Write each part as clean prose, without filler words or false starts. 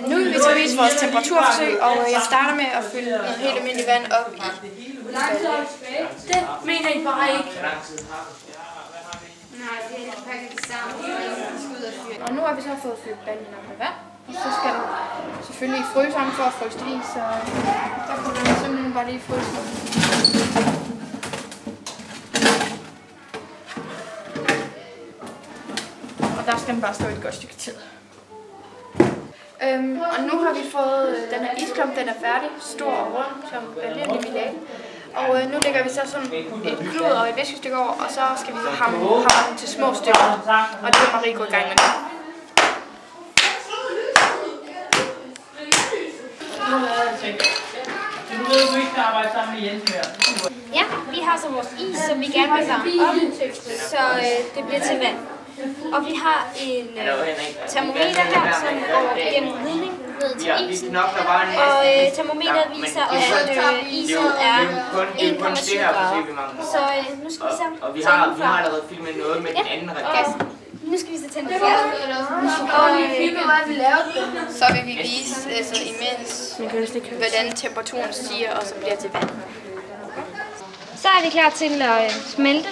Nu vil vi til vores temperaturforsøg, og jeg starter med at fylde noget helt almindeligt vand op i. Det mener I bare ikke. Nej, det er pakket sammen. Og nu har vi så fået fyldt baljen op med vand. Og så skal du selvfølgelig i fryseren for at fryse det i, så der kunne du simpelthen bare lige fryse det. Og der skal den bare stå et godt stykke tid. Og nu har vi fået den her isklump, den er færdig, stor og rund, som baljen vi lavede. Og nu lægger vi så sådan et klud og et væskestykke over, og så skal vi så hamre den til små stykker. Og det vil Marie gå i gang med nu. Ja, vi har så vores is, som vi gerne vil varme op, så det bliver til vand. Og vi har en termometer her, som går gennem ledning ned til isen. Og termometeret viser også, at isen er 1,7 grader. Så nu skal vi så og vi har allerede filmet noget med den anden raket. Nu skal vi så tænde for Så vil vi vise altså, imens, hvordan temperaturen stiger og så bliver til vand. Så er vi klar til at smelte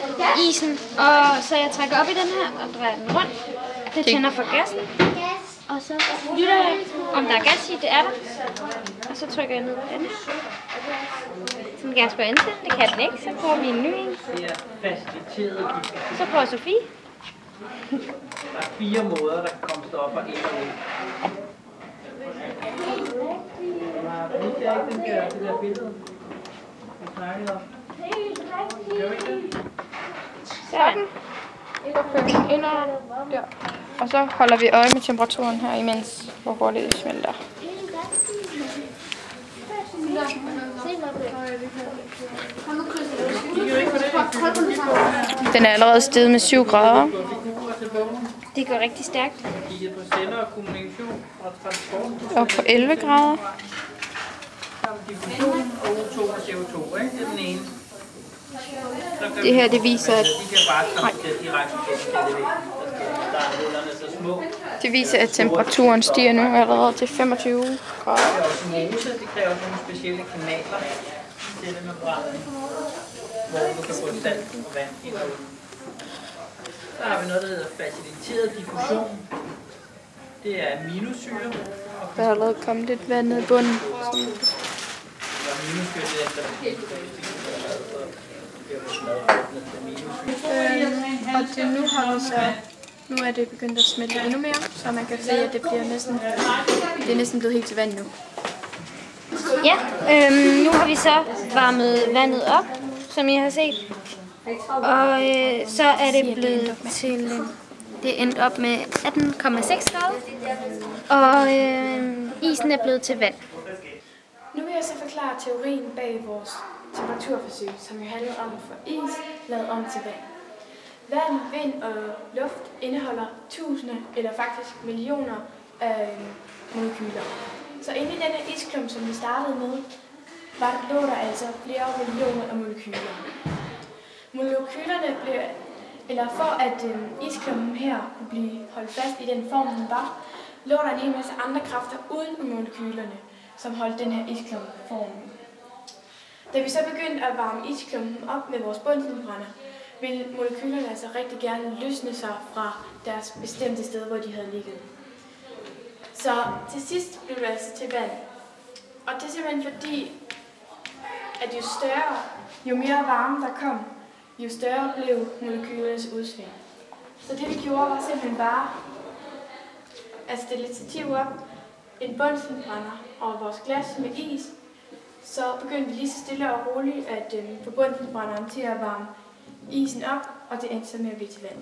isen, og så jeg trækker op i den her og drejer den rundt. Det tænder for gassen. Og så lytter jeg, om der er gas i, det er der. Og så trykker jeg ned på den. Så den gas går ind til, det kan den ikke, så prøver vi en ny en. Så prøver Sofie. Der er 4 måder, der kan komme stoffer ind og ud. Det er ikke det der billede, vi snakkede om. Sådan. Der. Og så holder vi øje med temperaturen her, imens hvor hurtigt det smelter. Den er allerede steget med 7 grader. Det går rigtig stærkt. Og på 11 grader. Det her, det viser, at det viser, at temperaturen stiger nu allerede til 25 grader. Det kræver nogle specielle kanaler til membranen, hvor du kan få salt og vand ind og ud. Så har vi noget, der hedder faciliteret diffusion. Det er aminosyre. Der er allerede kommet lidt vand ned i bunden. Og det nu er det begyndt at smelte endnu mere, så man kan se, at det er næsten blevet helt til vand nu. Ja, nu har vi så varmet vandet op, som I har set. Og så er det blevet til, det endte op med 18,6 grader. Og isen er blevet til vand. Nu vil jeg så forklare teorien bag vores temperaturforsøg, som jo handler om at få is lavet om til vand. Vand, vind og luft indeholder tusinder eller faktisk millioner af molekyler. Så inde i denne isklump, som vi startede med, lå der altså flere millioner af molekyler. Molekylerne blev, eller for at isklumpen her kunne blive holdt fast i den form, den var, lå der en hel masse andre kræfter uden for molekylerne, som holdt den her isklump formen. Da vi så begyndte at varme isklumpen op med vores bunsenbrænder, ville molekylerne altså rigtig gerne løsne sig fra deres bestemte sted, hvor de havde ligget. Så til sidst blev det altså til vand. Og det er simpelthen fordi, at jo mere varme der kom, jo større blev molekylernes udsving. Så det vi gjorde var simpelthen bare at stille et stativ op, en bunsenbrænder og vores glas med is. Så begyndte vi lige så stille og roligt at få bunsenbrænderen til at varme isen op, og det endte så med at blive til vand.